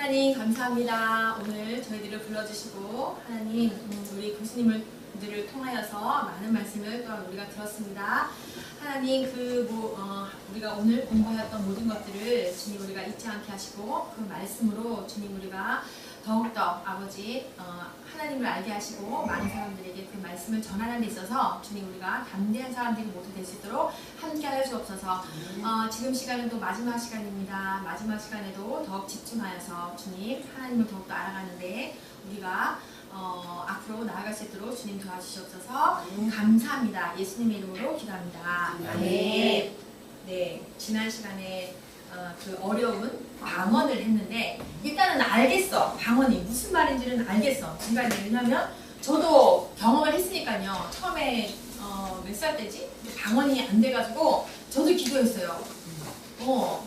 하나님 감사합니다. 오늘 저희들을 불러주시고 하나님 우리 교수님들을 통하여서 많은 말씀을 또한 우리가 들었습니다. 하나님 우리가 오늘 공부하였던 모든 것들을 주님 우리가 잊지 않게 하시고 그 말씀으로 주님 우리가 더욱더 아버지 하나님을 알게 하시고 많은 사람들에게 그 말씀을 전하는 데 있어서 주님 우리가 담대한 사람들이 모두 될 수 있도록 함께 하여 주옵소서. 지금 시간은 또 마지막 시간입니다. 마지막 시간에도 더욱 집중하여서 주님 하나님을 더욱더 알아가는데 우리가 앞으로 나아갈 수 있도록 주님 도와주시옵소서. 감사합니다. 예수님의 이름으로 기도합니다. 아멘. 네, 지난 시간에 그 어려운 방언을 했는데 일단은 알겠어. 방언이 무슨 말인지는 알겠어. 제가 왜냐면 저도 경험을 했으니까요. 처음에 몇 살 때지? 방언이 안 돼가지고 저도 기도했어요.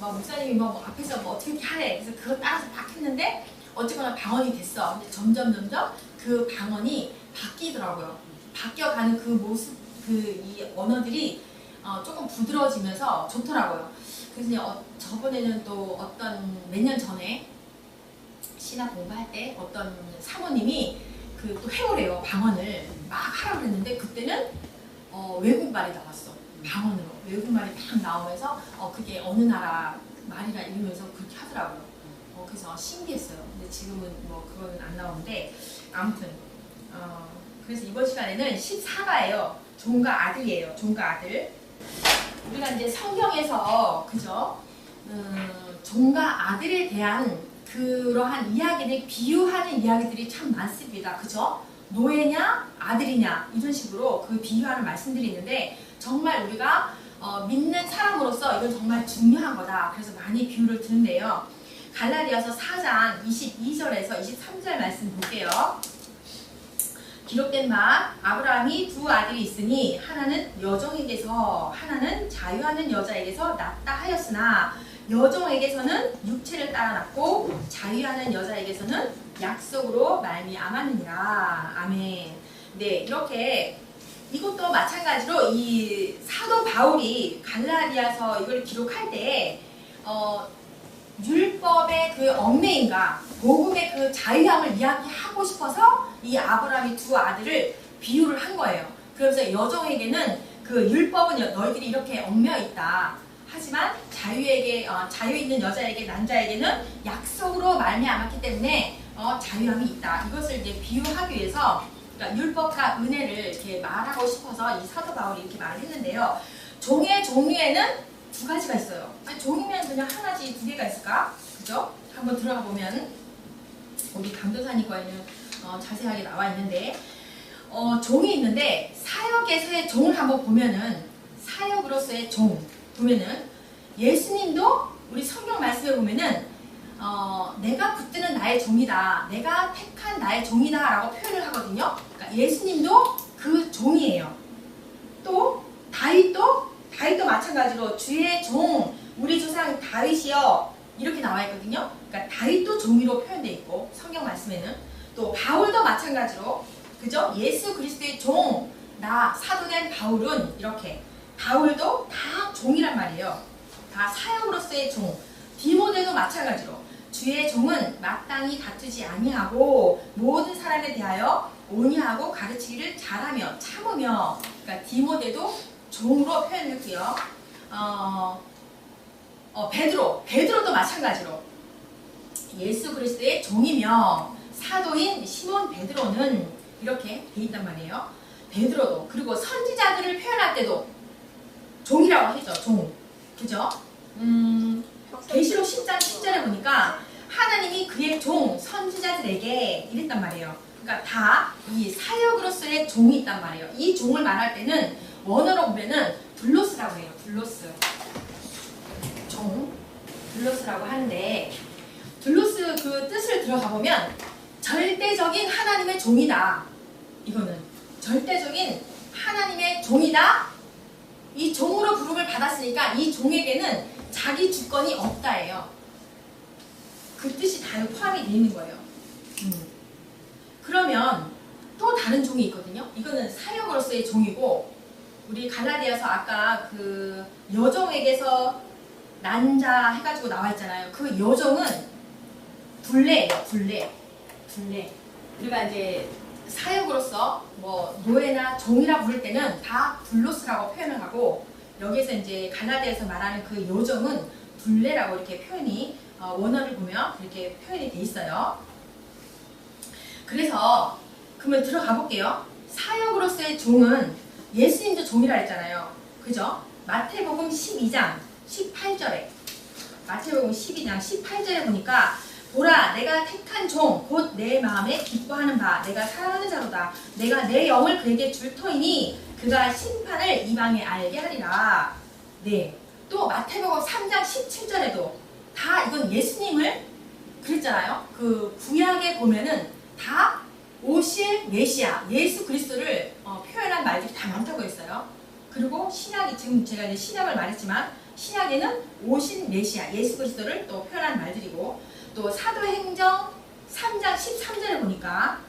막 목사님이 뭐 앞에서 뭐 어떻게 하래. 그래서 그거 따라서 딱 했는데 어쨌거나 방언이 됐어. 근데 점점 그 방언이 바뀌더라고요. 바뀌어가는 그 모습, 이 언어들이 조금 부드러워지면서 좋더라고요. 그래서 저번에는 또 몇 년 전에 신학 공부할 때 어떤 사모님이 또 해오래요. 방언을 막 하라고 했는데 그때는 외국말이 나왔어. 방언으로 외국말이 딱 나오면서 그게 어느 나라 말이라 이러면서 그렇게 하더라고요. 그래서 신기했어요. 근데 지금은 뭐 그거는 안 나오는데 아무튼 그래서 이번 시간에는 14가예요. 종과 아들이에요. 종과 아들. 우리가 이제 성경에서 그죠? 종과 아들에 대한 그러한 이야기를 비유하는 이야기들이 참 많습니다. 그죠? 노예냐 아들이냐 이런 식으로 그 비유하는 말씀들이 있는데 정말 우리가 믿는 사람으로서 이건 정말 중요한 거다. 그래서 많이 비유를 드는데요. 갈라디아서 4장 22절에서 23절 말씀 볼게요. 기록된 바 아브라함이 두 아들이 있으니 하나는 여종에게서 하나는 자유하는 여자에게서 낳다 하였으나 여종에게서는 육체를 따라 낳고 자유하는 여자에게서는 약속으로 말미암았느니라. 아멘. 네, 이렇게 이것도 마찬가지로 이 사도 바울이 갈라디아서 이걸 기록할 때 율법의 그 얽매임과 복음의 그 자유함을 이야기하고 싶어서 이 아브라함이 두 아들을 비유를 한 거예요. 그러면서 여종에게는 그 율법은 너희들이 이렇게 얽매여 있다. 하지만 자유 있는 여자에게 남자에게는 약속으로 말미암았기 때문에 자유함이 있다. 이것을 이제 비유하기 위해서 그러니까 율법과 은혜를 이렇게 말하고 싶어서 이 사도 바울이 이렇게 말을 했는데요. 종의 종류에는 두 가지가 있어요. 종이면 그냥 하나지 두 개가 있을까? 그죠? 한번 들어가 보면 우리 강도사님 거에는 자세하게 나와 있는데 종이 있는데 사역에서의 종을 한번 보면은 사역으로서의 종 보면은 예수님도 우리 성경 말씀에 보면은 내가 붙드는 나의 종이다. 내가 택한 나의 종이다 라고 표현을 하거든요. 그러니까 예수님도 그 종이에요. 또 다윗도 마찬가지로 주의 종 우리 조상 다윗이여 이렇게 나와 있거든요. 그러니까 다윗도 종이로 표현되어 있고 성경 말씀에는 또 바울도 마찬가지로 그죠? 예수 그리스도의 종 나 사도된 바울은 이렇게 바울도 다 종이란 말이에요. 다 사역으로서의 종. 디모데도 마찬가지로 주의 종은 마땅히 다투지 아니하고 모든 사람에 대하여 온유하고 가르치기를 잘하며 참으며 그러니까 디모데도 종으로 표현했고요. 베드로도 마찬가지로 예수 그리스도의 종이며 사도인 시몬 베드로는 이렇게 돼 있단 말이에요. 베드로도 그리고 선지자들을 표현할 때도 종이라고 하죠. 종. 그죠? 계시록 10장 10절에 보니까 하나님이 그의 종 선지자들에게 이랬단 말이에요. 그러니까 다 이 사역으로서의 종이 있단 말이에요. 이 종을 말할 때는 원어로 보면은 둘로스라고 해요. 둘로스. 종. 둘로스라고 하는데 둘로스 그 뜻을 들어가 보면 절대적인 하나님의 종이다. 이거는 절대적인 하나님의 종이다. 이 종으로 부름을 받았으니까 이 종에게는 자기 주권이 없다예요. 그 뜻이 다 포함이 되어 있는 거예요. 그러면 또 다른 종이 있거든요. 이거는 사역으로서의 종이고 우리 갈라디아서 아까 그 여종에게서 난자 해가지고 나와 있잖아요. 그 여종은 굴레예요. 굴레. 우리가 이제 사역으로서 뭐 노예나 종이라 부를 때는 다 둘로스라고 표현을 하고, 여기서 이제 갈라디아에서 말하는 그 요정은 둘레라고 이렇게 표현이 원어를 보면 이렇게 표현이 돼 있어요. 그래서 그러면 들어가 볼게요. 사역으로서의 종은 예수님도 종이라 했잖아요. 그죠? 마태복음 12장 18절에 마태복음 12장 18절에 보니까 보라 내가 택한 종 곧 내 마음에 기뻐하는 바 내가 사랑하는 자로다. 내가 내 영을 그에게 줄 터이니 그가 심판을 이방에 알게 하리라. 네. 또 마태복음 3장 17절에도 다 이건 예수님을 그랬잖아요. 그 구약에 보면은 다 오실 메시아 예수 그리스도를 표현한 말들이 다 많다고 했어요. 그리고 신약이 지금 제가 이제 신약을 말했지만 신약에는 오신 메시아 예수 그리스도를 또 표현한 말들이고, 또 사도행전 3장 13절에 보니까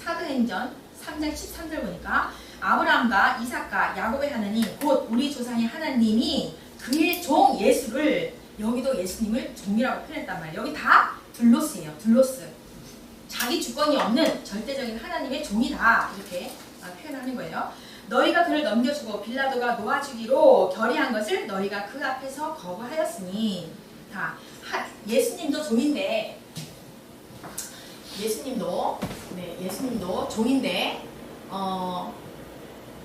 사도행전 3장 13절 보니까 아브라함과 이삭과 야곱의 하나님 곧 우리 조상의 하나님이 그의 종 예수를, 여기도 예수님을 종이라고 표현했단 말이에요. 여기 다 둘로스예요. 둘로스. 자기 주권이 없는 절대적인 하나님의 종이다 이렇게 표현하는 거예요. 너희가 그를 넘겨주고 빌라도가 놓아주기로 결의한 것을 너희가 그 앞에서 거부하였으니. 다 예수님도 종인데 예수님도 종인데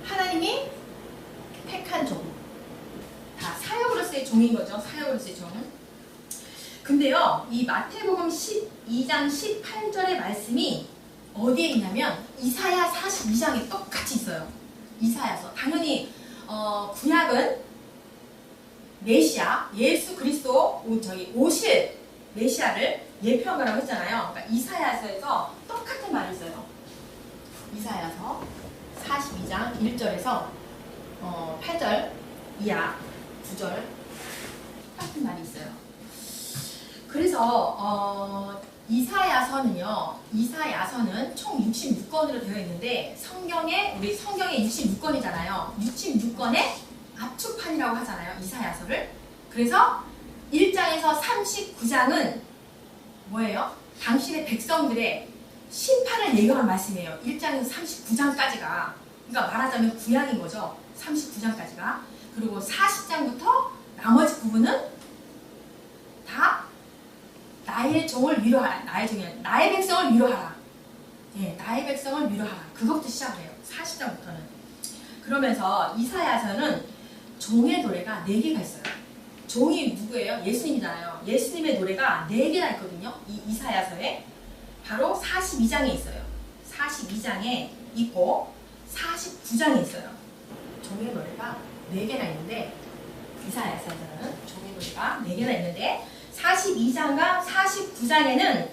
하나님이 택한 종, 다 사역으로서의 종인 거죠. 사역으로서의 종은. 근데요, 이 마태복음 12장 18절의 말씀이 어디에 있냐면 이사야 42장에 똑같이 있어요. 이사야서. 당연히 구약은 메시아 예수 그리스도 오실 메시아를 예표한 거라고 했잖아요. 그러니까 이사야서에서 똑같은 말을 써요. 이사야서 42장 1절에서 8절 이하 9절 똑같은 말이 있어요. 그래서 이사야서는 총 66권으로 되어 있는데 우리 성경에 66권이잖아요. 66권의 압축판이라고 하잖아요. 이사야서를. 그래서 1장에서 39장은 뭐예요? 당신의 백성들의 심판을 예견한 말씀이에요. 1장에서 39장까지가. 그러니까 말하자면 구약인 거죠. 39장까지가. 그리고 40장부터 나머지 부분은 다 나의 종을 위로하라. 나의 백성을 위로하라. 예, 나의 백성을 위로하라. 그것부터 시작해요. 40장부터는. 그러면서 이사야서는 종의 노래가 4개가 있어요. 종이 누구예요? 예수님이잖아요. 예수님의 노래가 4개나 있거든요. 이 이사야서에. 바로 42장에 있어요. 42장에 있고 49장에 있어요. 종의 노래가 4개나 있는데, 이사야서에서는 종의 노래가 4개나 있는데 42장과 49장에는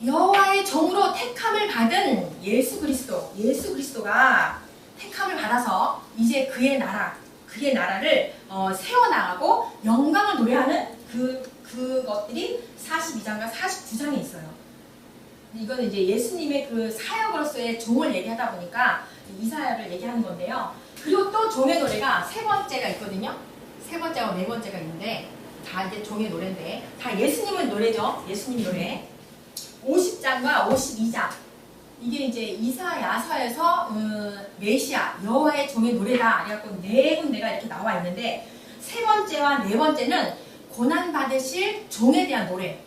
여호와의 종으로 택함을 받은 예수 그리스도가 택함을 받아서 이제 그의 나라를 세워나가고 영광을 노래하는 그것들이 42장과 49장에 있어요. 이거는 이제 예수님의 그 사역으로서의 종을 얘기하다 보니까 이사야를 얘기하는 건데요. 그리고 또 종의 노래가 3번째가 있거든요. 3번째와 4번째가 있는데 다 이제 종의 노래인데 다 예수님의 노래죠. 예수님 노래. 50장과 52장. 이게 이제 이사야서에서 메시아 여호와의 종의 노래다. 그래갖고 4군데가 이렇게 나와 있는데 3번째와 4번째는 고난 받으실 종에 대한 노래.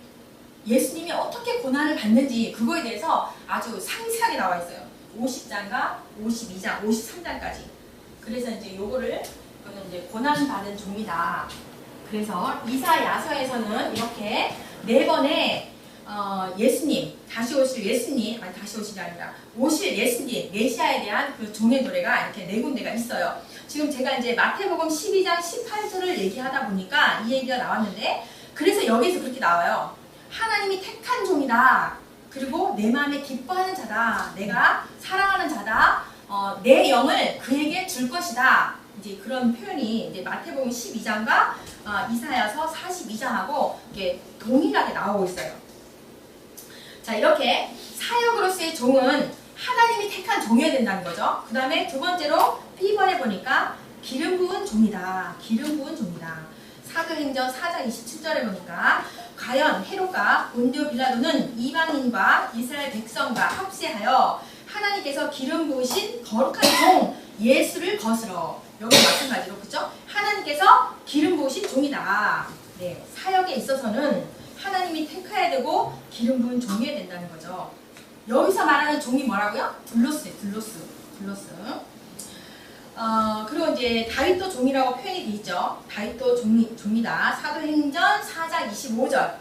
예수님이 어떻게 고난을 받는지 그거에 대해서 아주 상세하게 나와 있어요. 50장과 52장, 53장까지. 그래서 이제 요거는 이제 고난 받은 종이다. 그래서 이사야서에서는 이렇게 4번의 예수님, 오실 예수님 메시아에 대한 그 종의 노래가 이렇게 4군데가 있어요. 지금 제가 이제 마태복음 12장 18절을 얘기하다 보니까 이 얘기가 나왔는데, 그래서 여기서 그렇게 나와요. 하나님이 택한 종이다. 그리고 내 마음에 기뻐하는 자다. 내가 사랑하는 자다. 내 영을 그에게 줄 것이다. 이제 그런 표현이 이제 마태복음 12장과 이사야서 42장하고 이게 동일하게 나오고 있어요. 자, 이렇게 사역으로서의 종은 하나님이 택한 종이어야 된다는 거죠. 그 다음에 두 번째로 B번에 보니까 기름 부은 종이다. 기름 부은 종이다. 사도행전 4장 27절에 보니까 과연 헤롯과 본디오 빌라도는 이방인과 이스라엘 백성과 합세하여 하나님께서 기름 부으신 거룩한 종 예수를 거스러. 여기 마찬가지로 그죠? 하나님께서 기름 부으신 종이다. 네, 사역에 있어서는 하나님이 택해야 되고 기름 부은 종이어야 된다는 거죠. 여기서 말하는 종이 뭐라고요? 둘로스. 그리고 이제 다윗도 종이라고 표현이 돼 있죠. 다윗도 종이다. 사도행전 4장 25절.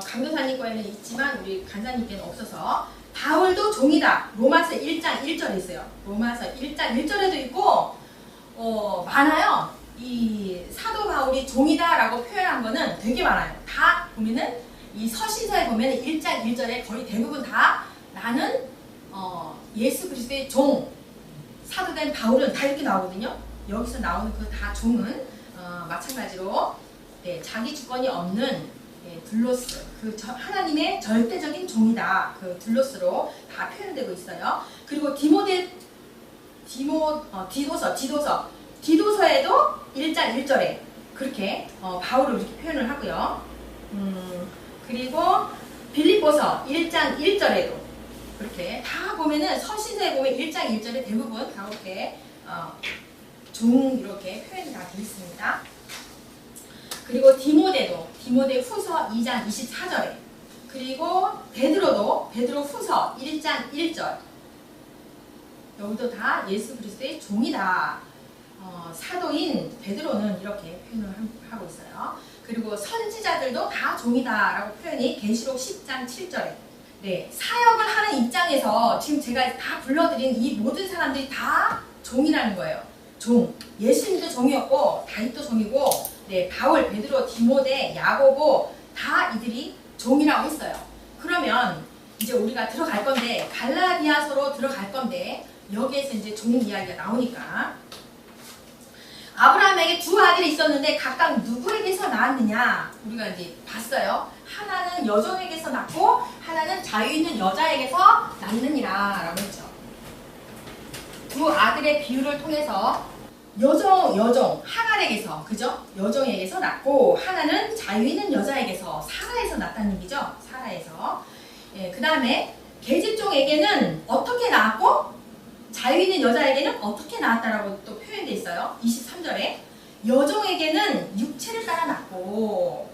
강도사님 거에는 있지만 우리 간사님께는 없어서 바울도 종이다. 로마서 1장 1절에 있어요. 로마서 1장 1절에도 있고 많아요. 이 사도 바울이 종이다라고 표현한 거는 되게 많아요. 다 보면은 이 서신서에 보면은 1장 1절에 거의 대부분 다 나는 예수 그리스도의 종 사도된 바울은 다 이렇게 나오거든요. 여기서 나오는 그 다 종은 마찬가지로 네, 자기 주권이 없는 둘로스 그 하나님의 절대적인 종이다. 그 둘로스로 다 표현되고 있어요. 그리고 디도서에도 1장 1절에 그렇게 바울을 이렇게 표현을 하고요. 그리고 빌립보서 1장 1절에도 그렇게 다 보면은 서신서에 보면 1장 1절에 대부분 다 이렇게 종 이렇게 표현이 다 되어 있습니다. 그리고 디모데 후서 2장 24절에 그리고 베드로 후서 1장 1절 여기도 다 예수 그리스도의 종이다. 사도인 베드로는 이렇게 표현을 하고 있어요. 그리고 선지자들도 다 종이다 라고 표현이 계시록 10장 7절에 네, 사역을 하는 입장에서 지금 제가 다 불러드린 이 모든 사람들이 다 종이라는 거예요. 종. 예수님도 종이었고 다윗도 종이고 네, 바울, 베드로, 디모데, 야고보 다 이들이 종이라고 했어요. 그러면 이제 우리가 들어갈 건데 갈라디아서로 들어갈 건데 여기에서 이제 종 이야기가 나오니까 아브라함에게 두 아들이 있었는데 각각 누구에게서 낳았느냐 우리가 이제 봤어요. 하나는 여종에게서 낳고 하나는 자유 있는 여자에게서 낳느니라 라고 했죠. 두 아들의 비유를 통해서 여종 하갈에게서 그죠? 여종에게서 낳고 하나는 자유 있는 여자에게서 사라에서 낳았다는 얘기죠. 사라에서. 예, 그 다음에 계집종에게는 어떻게 낳았고 자유 있는 여자에게는 어떻게 낳았다라고 또 표현되어 있어요. 23절에 여종에게는 육체를 따라 낳고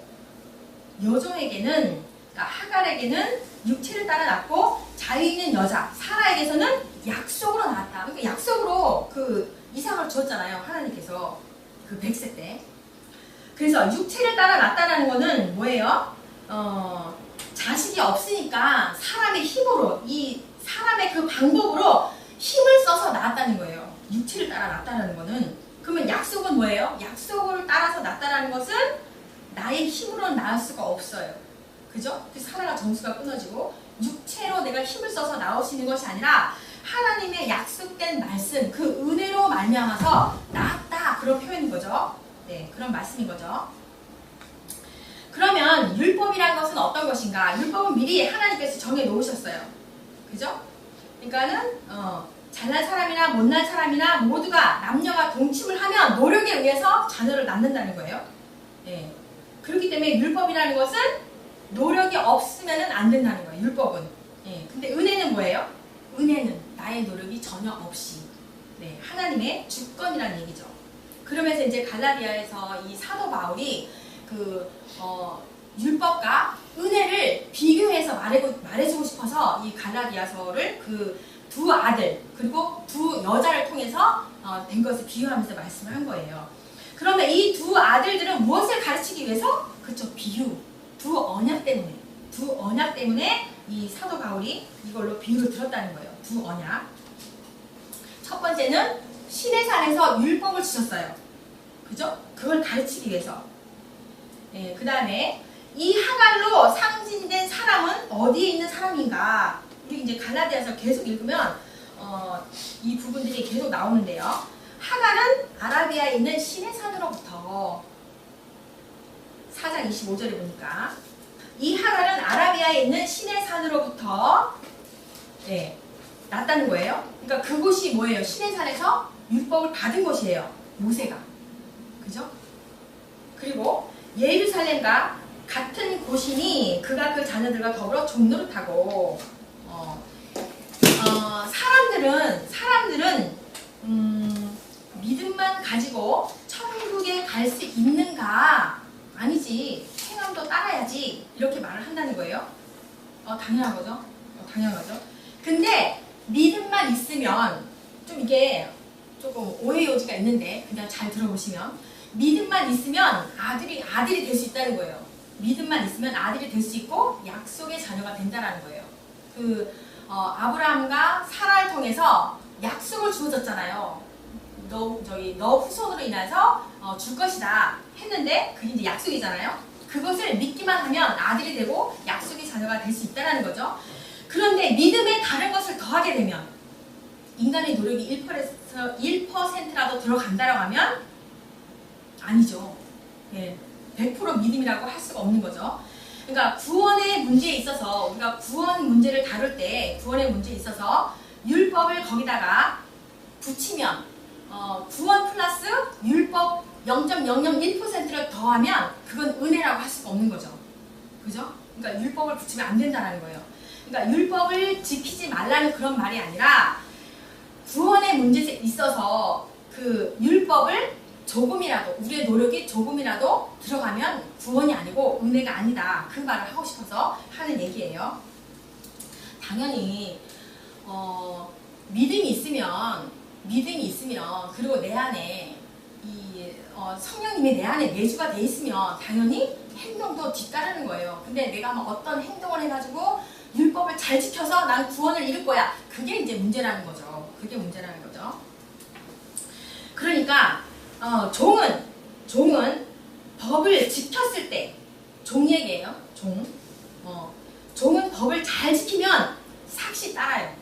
여종에게는 그러니까 하갈에게는 육체를 따라 낳고 자유 있는 여자 사라에게서는 약속으로 낳았다. 그러니까 약속으로 그 이삭을 줬잖아요. 하나님께서 그 100세 때. 그래서 육체를 따라 낳았다는 거는 뭐예요? 자식이 없으니까 사람의 힘으로 이 사람의 그 방법으로 힘을 써서 낳았다는 거예요. 육체를 따라 낳았다는 거는. 그러면 약속은 뭐예요? 약속을 따라서 낳았다는 것은 나의 힘으로는 낳을 수가 없어요. 그죠? 그 사라가 정수가 끊어지고 육체로 내가 힘을 써서 나올 수 있는 것이 아니라 하나님의 약속된 말씀, 그 은혜로 말미암아서 낳았다. 그런 표현인 거죠. 네, 그런 말씀인 거죠. 그러면 율법이라는 것은 어떤 것인가? 율법은 미리 하나님께서 정해 놓으셨어요. 그죠? 그러니까는 잘난 사람이나 못난 사람이나 모두가 남녀가 동침을 하면 노력에 의해서 자녀를 낳는다는 거예요. 네. 그렇기 때문에 율법이라는 것은 노력이 없으면 안 된다는 거예요. 율법은. 네. 근데 은혜는 뭐예요? 은혜는 나의 노력이 전혀 없이 네, 하나님의 주권이라는 얘기죠. 그러면서 이제 갈라디아에서 이 사도 바울이 그 율법과 은혜를 비교해서 말해주고 싶어서 이 갈라디아서를 그 두 아들 그리고 두 여자를 통해서 된 것을 비유하면서 말씀을 한 거예요. 그러면 이 두 아들들은 무엇을 가르치기 위해서? 그렇죠. 비유. 두 언약 때문에 이 사도 바울이 이걸로 비유를 들었다는 거예요. 두 언약. 첫 번째는 시내산에서 율법을 주셨어요. 그죠? 그걸 가르치기 위해서. 예, 그 다음에 이 하갈로 상징된 사람은 어디에 있는 사람인가? 우리 이제 갈라디아서 계속 읽으면 이 부분들이 계속 나오는데요. 하갈은 아라비아에 있는 시내산으로부터 4장 25절에 보니까 이 하갈은 아라비아에 있는 시내산으로부터 네, 났다는 거예요. 그러니까 그곳이 뭐예요? 시내산에서 율법을 받은 곳이에요. 모세가. 그죠? 그리고 예루살렘과 같은 곳이니 그가 그 자녀들과 더불어 종노릇하고 사람들은 믿음만 가지고 천국에 갈 수 있는가? 아니지. 행함도 따라야지. 이렇게 말을 한다는 거예요. 당연한 거죠. 당연한 거죠. 근데 믿음만 있으면 좀 이게 조금 오해 요지가 있는데 그냥 잘 들어보시면 믿음만 있으면 아들이 될 수 있다는 거예요. 믿음만 있으면 아들이 될 수 있고 약속의 자녀가 된다는 거예요. 아브라함과 사라를 통해서 약속을 주어졌잖아요. 너 후손으로 인해서 줄 것이다 했는데 그게 이제 약속이잖아요. 그것을 믿기만 하면 아들이 되고 약속의 자녀가 될 수 있다는 거죠. 그런데 믿음에 다른 것을 더하게 되면 인간의 노력이 1%라도 들어간다고 하면 아니죠. 예, 100% 믿음이라고 할 수가 없는 거죠. 그러니까 구원의 문제에 있어서 우리가 구원 문제를 다룰 때 구원의 문제에 있어서 율법을 거기다가 붙이면 구원 플러스 율법 0.001%를 더하면 그건 은혜라고 할 수가 없는 거죠. 그죠? 그러니까 율법을 붙이면 안 된다는 거예요. 그러니까 율법을 지키지 말라는 그런 말이 아니라 구원의 문제에 있어서 그 율법을 조금이라도 우리의 노력이 조금이라도 들어가면 구원이 아니고 은혜가 아니다. 그 말을 하고 싶어서 하는 얘기예요. 당연히 믿음이 있으면 그리고 내 안에 성령님이 내 안에 내주가 돼 있으면 당연히 행동도 뒤따르는 거예요. 근데 내가 어떤 행동을 해가지고 율법을 잘 지켜서 난 구원을 이룰 거야. 그게 이제 문제라는 거죠. 그게 문제라는 거죠. 그러니까 종은 법을 지켰을 때 종 얘기예요. 종은 법을 잘 지키면 삭시 따라요.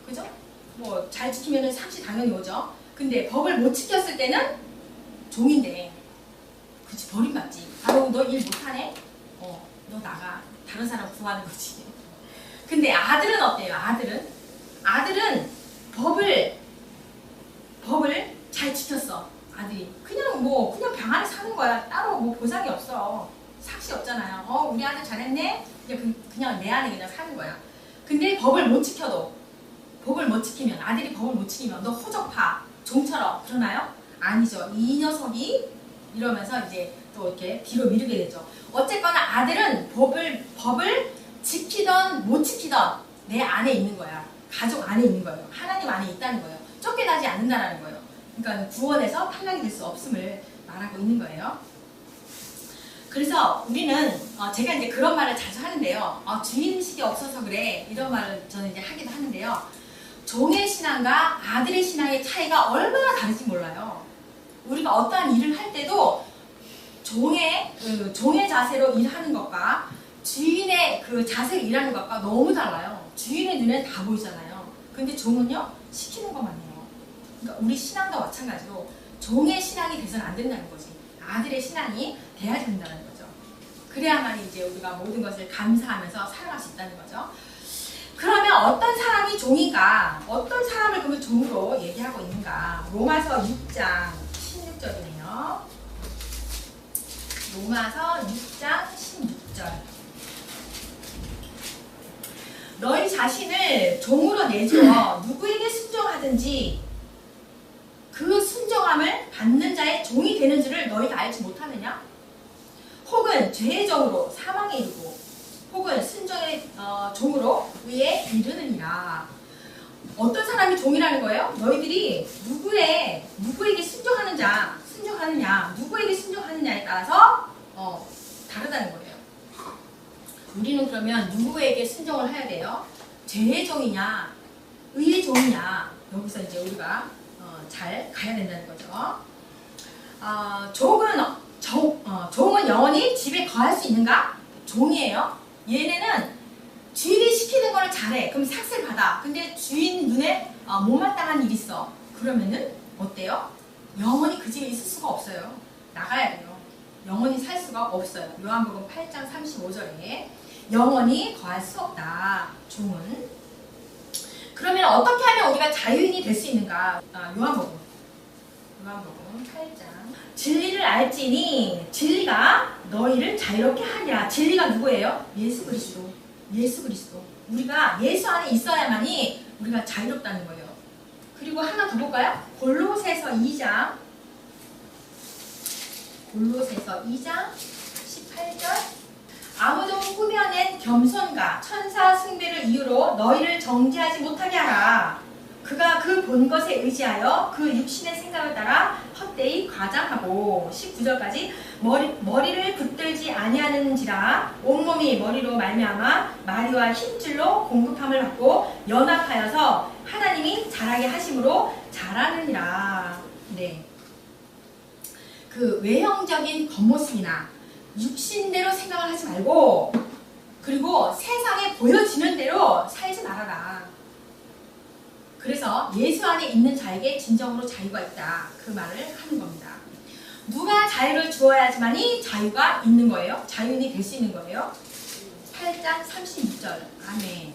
그죠? 뭐 잘 지키면 삭시 당연히 오죠. 근데 법을 못 지켰을 때는 종인데 그치 버림받지. 아유 너 일 못하네? 너 나가. 다른 사람 구하는 거지. 근데 아들은 어때요? 아들은 법을 잘 지켰어. 아들이 그냥 방 안에 사는 거야. 따로 뭐 보상이 없어. 삭시 없잖아요. 우리 아들 잘했네. 그냥 내 안에 그냥 사는 거야. 근데 법을 못 지키면 아들이 법을 못 지키면 너 호적파 종처럼 그러나요? 아니죠. 이 녀석이 이러면서 이제 또 이렇게 뒤로 미루게 되죠. 어쨌거나 아들은 법을 지키던 못 지키던 내 안에 있는 거야. 가족 안에 있는 거예요. 하나님 안에 있다는 거예요. 쫓겨나지 않는다는 거예요. 그러니까 구원에서 탈락이 될 수 없음을 말하고 있는 거예요. 그래서 우리는 제가 이제 그런 말을 자주 하는데요. 주인의식이 없어서 그래 이런 말을 저는 이제 하기도 하는데요. 종의 신앙과 아들의 신앙의 차이가 얼마나 다른지 몰라요. 우리가 어떠한 일을 할 때도 종의 자세로 일하는 것과 주인의 그 자세로 일하는 것과 너무 달라요. 주인의 눈에 다 보이잖아요. 근데 종은요 시키는 것만 해요. 그러니까 우리 신앙도 마찬가지로 종의 신앙이 돼서는 안 된다는 거지. 아들의 신앙이 돼야 된다는 거죠. 그래야만 이제 우리가 모든 것을 감사하면서 살아갈 수 있다는 거죠. 그러면 어떤 사람이 종인가? 어떤 사람을 그러면 종으로 얘기하고 있는가? 로마서 6장 16절이네요. 로마서 6장 16절. 너희 자신을 종으로 내주어 누구에게 순종하든지 그 순종함을 받는 자의 종이 되는 줄을 너희가 알지 못하느냐? 혹은 죄의 종으로 사망에 이르고 혹은 순종의 종으로 의에 이르느니라. 어떤 사람이 종이라는 거예요? 너희들이 누구에게 순종하느냐, 누구에게 순종하느냐에 따라서 다르다는 거예요. 우리는 그러면 누구에게 순종을 해야 돼요? 죄의 종이냐, 의의 종이냐, 여기서 이제 우리가 잘 가야 된다는 거죠. 종은 영원히 집에 거할 수 있는가? 종이에요. 얘네는 주인이 시키는 걸 잘해. 그럼 삭스를 받아. 근데 주인 눈에 못마땅한 일이 있어. 그러면은 어때요? 영원히 그 집에 있을 수가 없어요. 나가야 돼요. 영원히 살 수가 없어요. 요한복음 8장 35절에 영원히 거할 수 없다. 종은. 그러면 어떻게 하면 우리가 자유인이 될 수 있는가? 요한복음 요한복음 8장. 진리를 알지니 진리가 너희를 자유롭게 하리라. 진리가 누구예요? 예수 그리스도. 예수 그리스도. 우리가 예수 안에 있어야만이 우리가 자유롭다는 거예요. 그리고 하나 더 볼까요? 골로새서 2장. 골로새서 2장 18절. 아무도 꾸며낸 겸손과 천사 숭배를 이유로 너희를 정죄하지 못하게 하라. 그가 그 본 것에 의지하여 그 육신의 생각을 따라 헛되이 과장하고 19절까지 머리를 붙들지 아니하는지라 온몸이 머리로 말미암아 마리와 힘줄로 공급함을 받고 연합하여서 하나님이 자라게 하심으로 자라느니라. 네. 그 외형적인 겉모습이나 육신대로 생각을 하지 말고 그리고 세상에 보여지는 대로 살지 말아라. 그래서 예수 안에 있는 자에게 진정으로 자유가 있다. 그 말을 하는 겁니다. 누가 자유를 주어야지만이 자유가 있는 거예요? 자유인이 될 수 있는 거예요? 8장 36절. 아멘.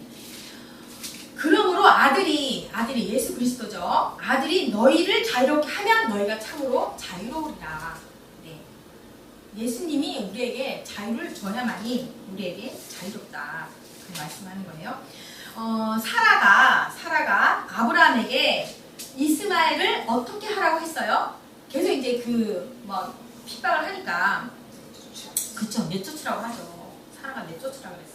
그러므로 아들이 예수 그리스도죠. 아들이 너희를 자유롭게 하면 너희가 참으로 자유로우리라. 네. 예수님이 우리에게 자유를 줘야만이 우리에게 자유롭다. 그 말씀하는 거예요. 사라가 아브라함에게 이스마엘을 어떻게 하라고 했어요? 계속 이제 핍박을 하니까 그쵸, 내쫓으라고 하죠. 사라가 내쫓으라고 했어.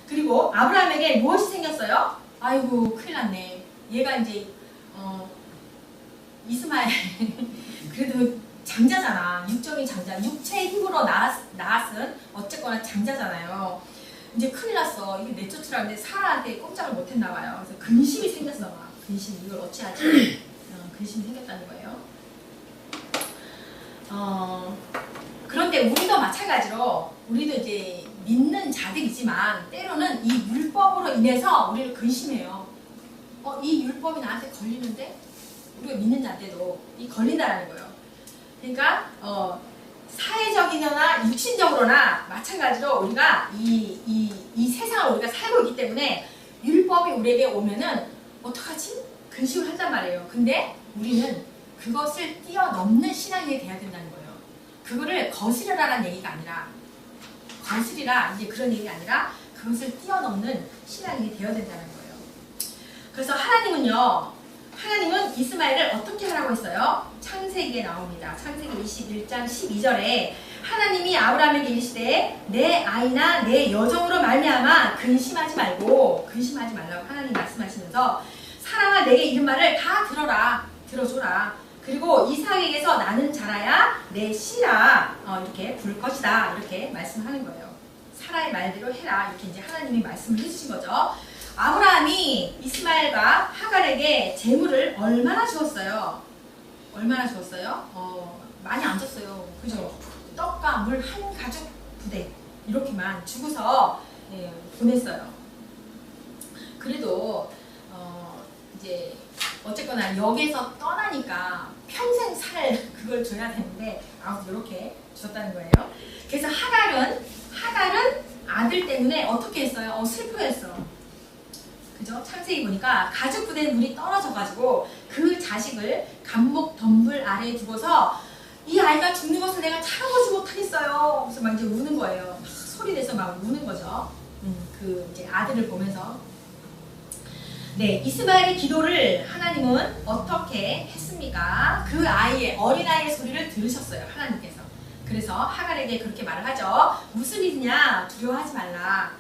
그리고 아브라함에게 무엇이 생겼어요? 아이고 큰일 났네. 얘가 이제 이스마엘 그래도 장자잖아. 육적인 장자, 육체의 힘으로 낳았은 어쨌거나 장자잖아요. 이제 큰일 났어. 이게 내쫓으라는데 사라한테 꼼짝을 못했나 봐요. 그래서 근심이 생겼나 봐. 근심, 이걸 어찌하지? 근심이 생겼다는 거예요. 그런데 우리도 마찬가지로 우리도 이제 믿는 자들이지만 때로는 이 율법으로 인해서 우리를 근심해요. 이 율법이 나한테 걸리는데 우리가 믿는 자인데도 이 걸린다라는 거예요. 그러니까 사회적이거나 육신적으로나 마찬가지로 우리가 이 세상을 우리가 살고 있기 때문에 율법이 우리에게 오면은 어떡하지? 근심을 한단 말이에요. 근데 우리는 그것을 뛰어넘는 신앙이 돼야 된다는 거예요. 그거를 거스르라는 얘기가 아니라 거스리라 이제 그런 얘기가 아니라 그것을 뛰어넘는 신앙이 되어야 된다는 거예요. 그래서 하나님은 이스마엘을 어떻게 하라고 했어요? 창세기에 나옵니다. 창세기 21장 12절에 하나님이 아브라함에게 이르시되 내 아이나 내 여종으로 말미암아 근심하지 말라고 하나님 말씀하시면서 사랑아 내게 이른 말을 다 들어줘라. 그리고 이삭에게서 나는 자라야 내 씨라 이렇게 부를 것이다. 이렇게 말씀하는 거예요. 사라의 말대로 해라. 이렇게 이제 하나님이 말씀을 해주신 거죠. 아브라함이 이스마엘과 하갈에게 재물을 얼마나 주었어요? 많이 안 줬어요. 그죠? 떡과 물 한 가죽 부대 이렇게만 주고서 보냈어요. 그래도 이제 어쨌거나 여기에서 떠나니까 평생 살 그걸 줘야 되는데 아무튼 이렇게 주셨다는 거예요. 그래서 하갈은 아들 때문에 어떻게 했어요? 슬퍼했어. 그죠? 창세기 보니까 가죽 부대에 물이 떨어져가지고 그 자식을 감목 덤불 아래에 두고서 이 아이가 죽는 것을 내가 참아보지 못하겠어요. 그래서 막 이제 우는 거예요. 막 소리 내서 막 우는 거죠. 그 이제 아들을 보면서. 네, 이스마엘의 기도를 하나님은 어떻게 했습니까? 그 어린아이의 소리를 들으셨어요. 하나님께서. 그래서 하갈에게 그렇게 말을 하죠. 무슨 일이냐? 두려워하지 말라.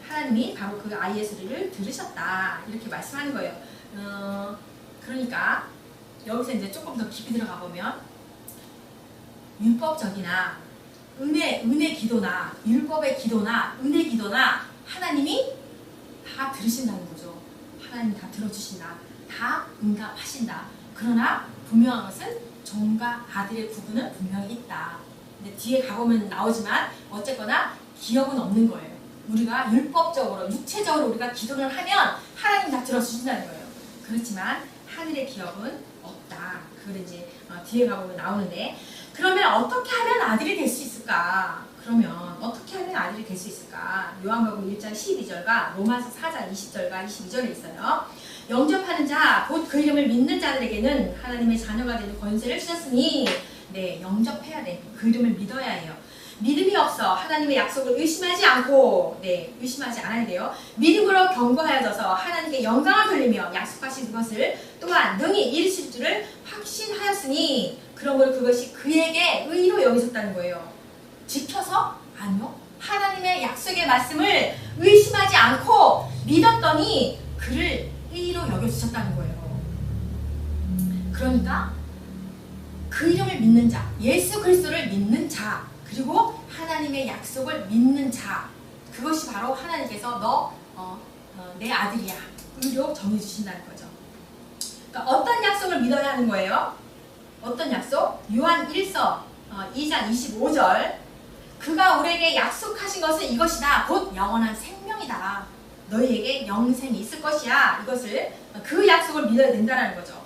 하나님이 바로 그 아이의 소리를 들으셨다. 이렇게 말씀하는 거예요. 그러니까 여기서 이제 조금 더 깊이 들어가 보면 율법적이나 은혜 기도나 율법의 기도나 은혜 기도나 하나님이 다 들으신다는 거죠. 하나님 다 들어주신다. 다 응답하신다. 그러나 분명한 것은 종과 아들의 부분은 분명히 있다. 근데 뒤에 가보면 나오지만 어쨌거나 기억은 없는 거예요. 우리가 율법적으로 육체적으로 우리가 기도를 하면 하나님 다 들어주신다는 거예요. 그렇지만 하늘의 기억은 없다. 그걸 이제 뒤에 가보면 나오는데 그러면 어떻게 하면 아들이 될 수 있을까? 그러면 어떻게 하면 아들이 될 수 있을까? 요한복음 1장 12절과 로마서 4장 20절과 22절에 있어요. 영접하는 자, 곧 그 이름을 믿는 자들에게는 하나님의 자녀가 되는 권세를 주셨으니, 네, 영접해야 돼. 그 이름을 믿어야 해요. 믿음이 없어 하나님의 약속을 의심하지 않고, 네, 의심하지 않아야 돼요. 믿음으로 견고하여져서 하나님께 영광을 돌리며 약속하신 것을 또한 능히 이루실 줄을 확신하였으니, 그러므로 그것이 그에게 의로 여기셨다는 거예요. 지켜서? 아니요. 하나님의 약속의 말씀을 의심하지 않고 믿었더니 그를 의로 여겨주셨다는 거예요. 그러니까 그 이름을 믿는 자, 예수 그리스도를 믿는 자, 그리고 하나님의 약속을 믿는 자, 그것이 바로 하나님께서 내 아들이야, 의로 정해주신다는 거죠. 그러니까 어떤 약속을 믿어야 하는 거예요? 어떤 약속? 요한 1서 2장 25절, 그가 우리에게 약속하신 것은 이것이다. 곧 영원한 생명이다. 너희에게 영생이 있을 것이야. 이것을, 그 약속을 믿어야 된다는 거죠.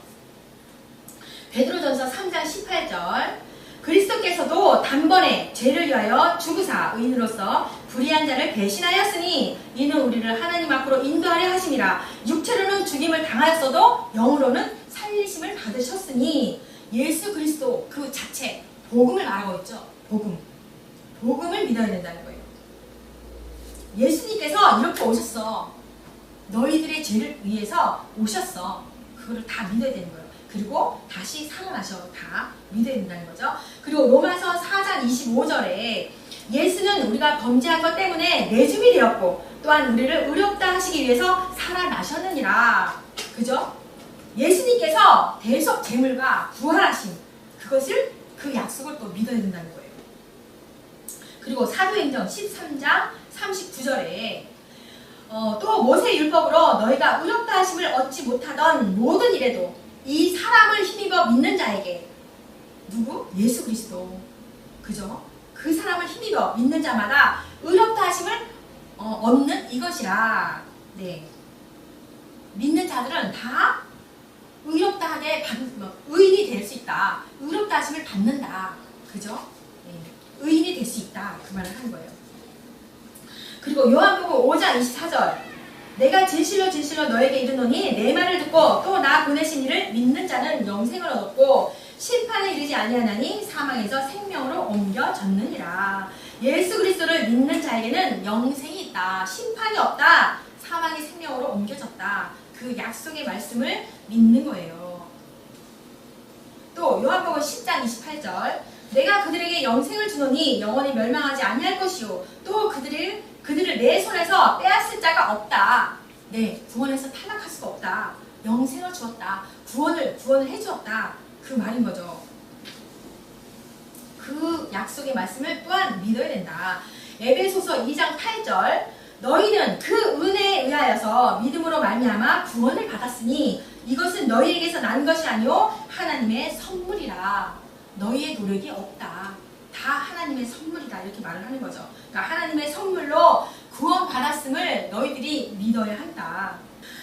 베드로전서 3장 18절, 그리스도께서도 단번에 죄를 위하여 죽으사 의인으로서 불의한 자를 배신하였으니 이는 우리를 하나님 앞으로 인도하려 하심이라. 육체로는 죽임을 당하였어도 영으로는 살리심을 받으셨으니, 예수 그리스도 그 자체, 복음을 말하고 있죠. 복음을 믿어야 된다는 거예요. 예수님께서 이렇게 오셨어. 너희들의 죄를 위해서 오셨어. 그거를 다 믿어야 되는 거예요. 그리고 다시 살아나셔. 다 믿어야 된다는 거죠. 그리고 로마서 4장 25절에 예수는 우리가 범죄한 것 때문에 내줌이 되었고 또한 우리를 의롭다 하시기 위해서 살아나셨느니라. 그죠? 예수님께서 대속 제물과 부활하신 그것을, 그 약속을 또 믿어야 된다는 거예요. 그리고 사도행전 13장 39절에 또 모세율법으로 너희가 의롭다 하심을 얻지 못하던 모든 일에도 이 사람을 힘입어 믿는 자에게, 누구? 예수 그리스도. 그죠? 그 사람을 힘입어 믿는 자마다 의롭다 하심을 얻는 이것이라. 네. 믿는 자들은 다 의롭다 하게 의인이 될 수 있다. 의롭다 하심을 받는다. 그죠? 네. 의인이 될 수 있다. 그 말을 하는 거예요. 그리고 요한복음 5장 24절, 내가 진실로 진실로 너에게 이르노니 내 말을 듣고 또 나 보내신 이를 믿는 자는 영생을 얻고 심판에 이르지 아니하나니 사망에서 생명으로 옮겨졌느니라. 예수 그리스도를 믿는 자에게는 영생이 있다. 심판이 없다. 사망이 생명으로 옮겨졌다. 그 약속의 말씀을 믿는 거예요. 또 요한복음 10장 28절, 내가 그들에게 영생을 주노니 영원히 멸망하지 아니할 것이요 또 그들을 내 손에서 빼앗을 자가 없다. 네, 구원에서 탈락할 수가 없다. 영생을 주었다. 구원을 해주었다. 그 말인 거죠. 그 약속의 말씀을 또한 믿어야 된다. 에베소서 2장 8절, 너희는 그 은혜에 의하여서 믿음으로 말미암아 구원을 받았으니 이것은 너희에게서 난 것이 아니요 하나님의 선물이라. 너희의 노력이 없다. 다 하나님의 선물이다. 이렇게 말을 하는 거죠. 그러니까 하나님의 선물로 구원 받았음을 너희들이 믿어야 한다.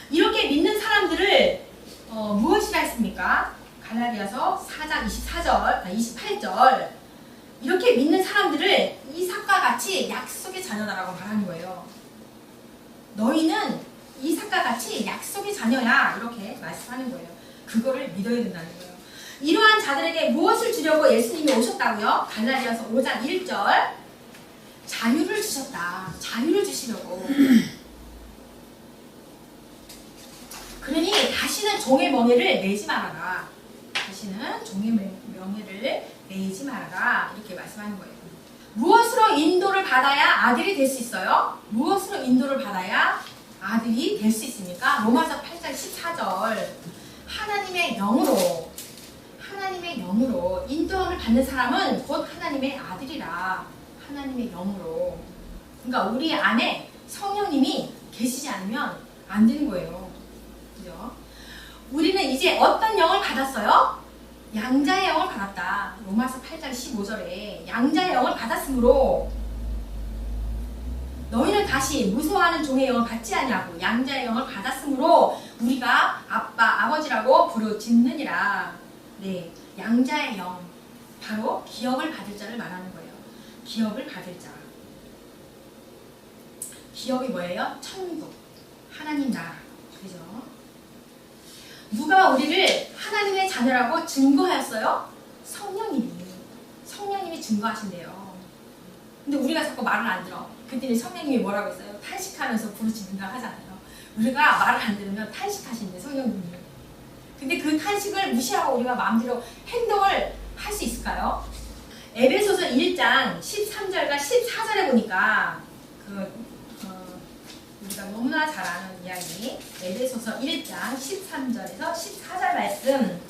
이렇게 믿는 사람들을 무엇이라 했습니까? 갈라디아서 4장 28절, 이렇게 믿는 사람들을 이삭과 같이 약속의 자녀다라고 말하는 거예요. 너희는 이삭과 같이 약속의 자녀야. 이렇게 말씀하는 거예요. 그거를 믿어야 된다는 거예요. 이러한 자들에게 무엇을 주려고 예수님이 오셨다고요? 갈라디아서 5장 1절, 자유를 주셨다. 자유를 주시려고. 그러니 다시는 종의 명예를 내지 말아라. 다시는 종의 명예를 내지 말아라. 이렇게 말씀하는 거예요. 무엇으로 인도를 받아야 아들이 될 수 있어요? 무엇으로 인도를 받아야 아들이 될 수 있습니까? 로마서 8장 14절, 하나님의 영으로 인도함을 받는 사람은 곧 하나님의 아들이라. 하나님의 영으로. 그러니까 우리 안에 성령님이 계시지 않으면 안 되는 거예요. 그죠? 우리는 이제 어떤 영을 받았어요? 양자의 영을 받았다. 로마서 8장 15절에 양자의 영을 받았으므로 너희는 다시 무서워하는 종의 영을 받지 아니하고 양자의 영을 받았으므로 우리가 아빠, 아버지라고 부르짖느니라. 네, 양자의 영 바로 기업을 받을 자를 말하는 거예요. 기업을 받을 자. 기업이 뭐예요? 천국, 하나님 나라. 그죠? 누가 우리를 하나님의 자녀라고 증거하였어요? 성령님이 증거하신대요. 근데 우리가 자꾸 말을 안 들어. 그때는 성령님이 뭐라고 했어요? 탄식하면서 부르짖는다 하잖아요. 우리가 말을 안 들으면 탄식하신대, 성령님이. 근데 그 탄식을 무시하고 우리가 마음대로 행동을 할 수 있을까요? 에베소서 1장 13절과 14절에 보니까 우리가 너무나 잘 아는 이야기, 에베소서 1장 13절에서 14절 말씀.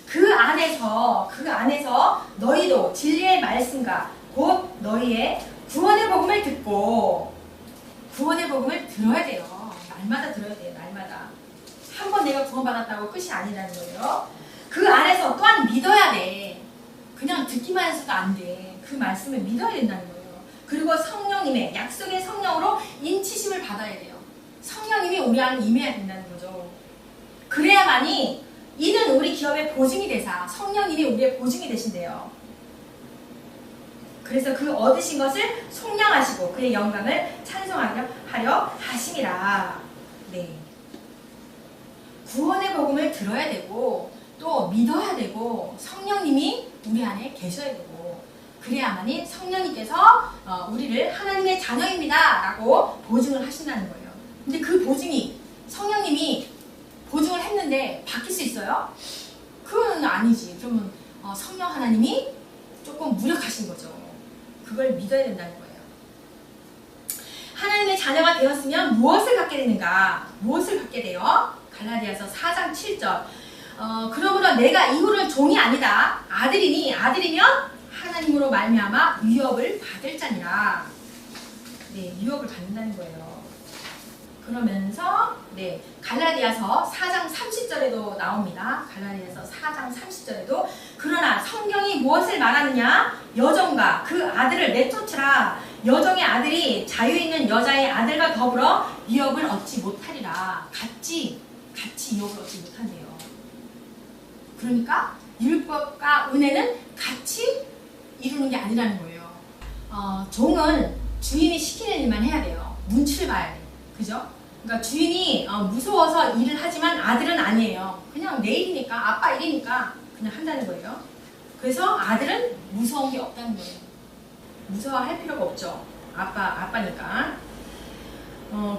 그 안에서 너희도 진리의 말씀과 곧 너희의 구원의 복음을 듣고, 구원의 복음을 들어야 돼요. 날마다 들어야 돼요. 날마다. 한 번 내가 구원받았다고 끝이 아니라는 거예요. 그 안에서 또한 믿어야 돼. 그냥 듣기만 해서도 안 돼. 그 말씀을 믿어야 된다는 거예요. 그리고 성령님의 약속의 성령으로 인치심을 받아야 돼요. 성령님이 우리 안에 임해야 된다는 거죠. 그래야만이 이는 우리 기업의 보증이 되사, 성령님이 우리의 보증이 되신대요. 그래서 그 얻으신 것을 속량하시고 그의 영광을 찬송하려 하심이라. 네. 구원의 복음을 들어야 되고 또 믿어야 되고 성령님이 우리 안에 계셔야 되고, 그래야만이 성령님께서 우리를 하나님의 자녀입니다 라고 보증을 하신다는 거예요. 근데 그 보증이, 성령님이 보증을 했는데 바뀔 수 있어요? 그건 아니지. 그러면 성령 하나님이 조금 무력하신 거죠. 그걸 믿어야 된다는 거예요. 하나님의 자녀가 되었으면 무엇을 갖게 되는가? 무엇을 갖게 돼요? 갈라디아서 4장 7절. 그러므로 내가 이후로는 종이 아니다. 아들이면 하나님으로 말미암아 유업을 받을 자니라. 네, 유업을 받는다는 거예요. 그러면서 갈라디아서 4장 30절에도 나옵니다. 갈라디아서 4장 30절에도 그러나 성경이 무엇을 말하느냐? 여종과 그 아들을 내쫓으라. 여종의 아들이 자유 있는 여자의 아들과 더불어 유업을 얻지 못하리라. 같이 유업을 얻지 못한대요. 그러니까 율법과 은혜는 같이 이루는 게 아니라는 거예요. 종은 주인이 시키는 일만 해야 돼요. 눈치를 봐야 돼요. 그죠? 그러니까 주인이 무서워서 일을 하지만 아들은 아니에요. 그냥 내 일이니까, 아빠 일이니까 그냥 한다는 거예요. 그래서 아들은 무서운 게 없다는 거예요. 무서워할 필요가 없죠. 아빠니까.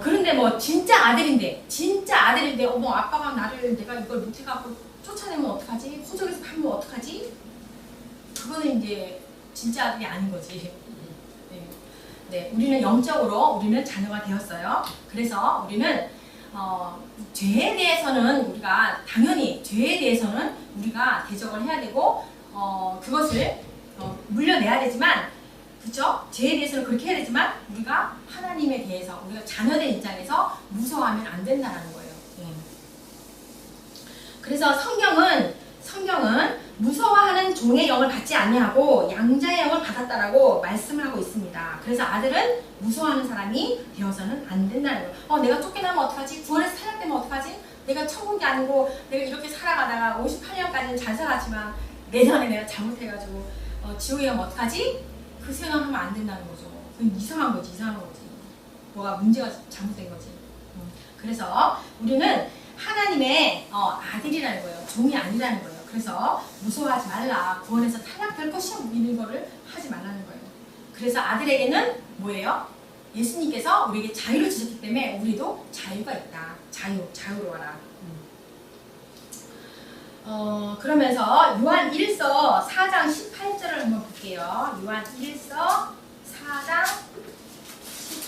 그런데 뭐 진짜 아들인데 아빠가 내가 이걸 못해갖고 쫓아내면 어떡하지? 호적에서 팔면 어떡하지? 그거는 이제 진짜 아들이 아닌 거지. 네, 우리는 영적으로 우리는 자녀가 되었어요. 그래서 우리는 죄에 대해서는 우리가 대적을 해야 되고 그것을 물려내야 되지만, 그렇죠? 죄에 대해서는 그렇게 해야 되지만 우리가 하나님에 대해서 우리가 자녀된 입장에서 무서워하면 안 된다는 거예요. 그래서 성경은 무서워하는 종의 영을 받지 아니하고 양자의 영을 받았다라고 말씀을 하고 있습니다. 그래서 아들은 무서워하는 사람이 되어서는 안 된다는 거예요. 내가 쫓겨나면 어떡하지? 구원에서 탈락되면 어떡하지? 내가 천국이 아니고 내가 이렇게 살아가다가 58년까지는 잘 살았지만 내년에 내가 잘못해가지고 지옥에 가면 어떡하지? 그 생각하면 안 된다는 거죠. 그건 이상한 거지. 뭐가 문제가 잘못된 거지. 그래서 우리는 하나님의 아들이라는 거예요. 종이 아니라는 거예요. 그래서 무서워하지 말라. 구원에서 탈락될 것이야. 이런 거를 하지 말라는 거예요. 그래서 아들에게는 뭐예요? 예수님께서 우리에게 자유를 주셨기 때문에 우리도 자유가 있다. 자유로워라. 그러면서 요한 1서 4장 18절을 한번 볼게요. 요한 1서 4장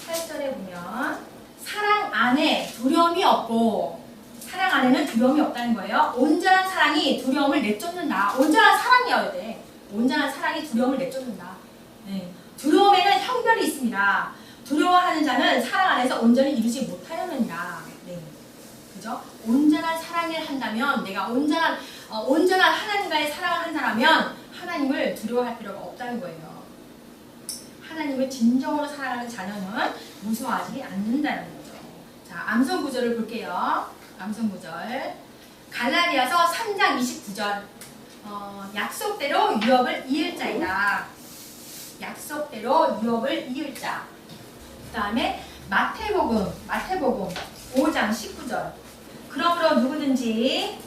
18절에 보면 사랑 안에 두려움이 없고, 사랑 안에는 두려움이 없다는 거예요. 온전한 사랑이 두려움을 내쫓는다. 온전한 사랑이어야 돼. 온전한 사랑이 두려움을 내쫓는다. 네. 두려움에는 형별이 있습니다. 두려워하는 자는 사랑 안에서 온전히 이루지 못하려느니라. 네. 그죠? 온전한 사랑을 한다면, 내가 온전한 하나님과의 사랑을 한다면 하나님을 두려워할 필요가 없다는 거예요. 하나님을 진정으로 사랑하는 자녀는 무서워하지 않는다는 거죠. 자, 암송 구절을 볼게요. 암송 구절. 갈라디아서 3장 29절. 약속대로 유업을 이을 자이다. 약속대로 유업을 이을 자. 그 다음에 마태복음 5장 19절. 그러므로 누구든지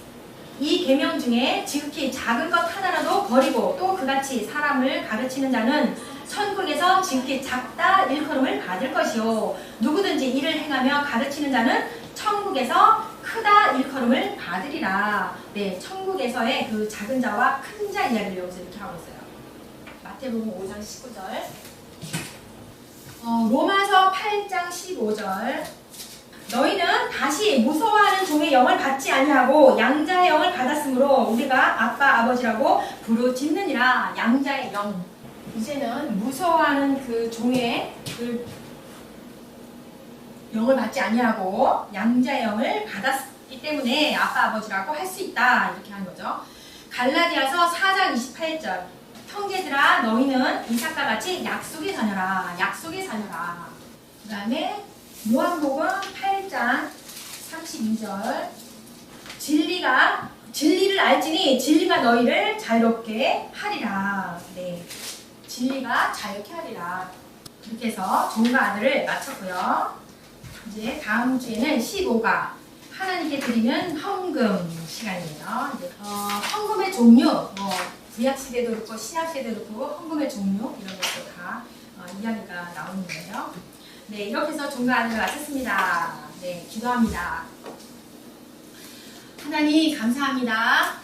이 계명 중에 지극히 작은 것 하나라도 버리고 또 그같이 사람을 가르치는 자는 천국에서 지극히 작다 일컬음을 받을 것이요 누구든지 이를 행하며 가르치는 자는 천국에서 크다 일컬음을 받으리라. 네, 천국에서의 그 작은 자와 큰 자 이야기를 여기서 이렇게 하고 있어요. 마태복음 5장 19절. 로마서 8장 15절. 너희는 다시 무서워하는 종의 영을 받지 아니하고 양자의 영을 받았으므로 우리가 아빠 아버지라고 부르짖느니라. 양자의 영. 이제는 무서워하는 그 종의 그 영을 받지 아니하고 양자의 영을 받았기 때문에 아빠 아버지라고 할 수 있다. 이렇게 하는 거죠. 갈라디아서 4장 28절. 형제들아 너희는 이삭과 같이 약속의 자녀라. 약속의 자녀라. 그 다음에 요한복음 8장 32절. 진리를 알지니 진리가 너희를 자유롭게 하리라. 네, 진리가 자유롭게 하리라. 이렇게 해서 종과 아들을 마쳤고요. 이제 다음 주에는 15가 하나님께 드리는 헌금 시간이에요. 이제, 헌금의 종류, 구약 시대도 그렇고 신약 시대도 그렇고 헌금의 종류 이런 것도 다 이야기가 나오는 거예요. 네, 이렇게 해서 종과 아들을 마쳤습니다. 네, 기도합니다. 하나님 감사합니다.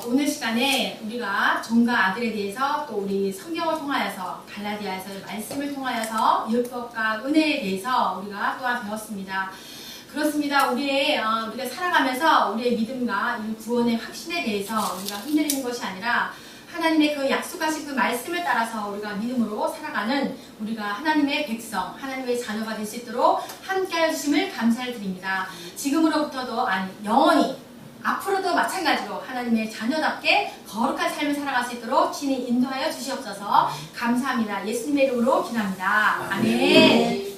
오늘 시간에 우리가 종과 아들에 대해서 또 우리 성경을 통하여서 갈라디아에서 말씀을 통하여서 율법과 은혜에 대해서 우리가 또한 배웠습니다. 그렇습니다. 우리가 살아가면서 우리의 믿음과 이 구원의 확신에 대해서 우리가 흔들리는 것이 아니라 하나님의 그 약속하신 그 말씀을 따라서 우리가 믿음으로 살아가는 우리가 하나님의 백성, 하나님의 자녀가 될 수 있도록 함께하여 주심을 감사를 드립니다. 지금으로부터도 아니 영원히 앞으로도 마찬가지로 하나님의 자녀답게 거룩한 삶을 살아갈 수 있도록 친히 인도하여 주시옵소서. 감사합니다. 예수님의 이름으로 기도합니다. 아멘.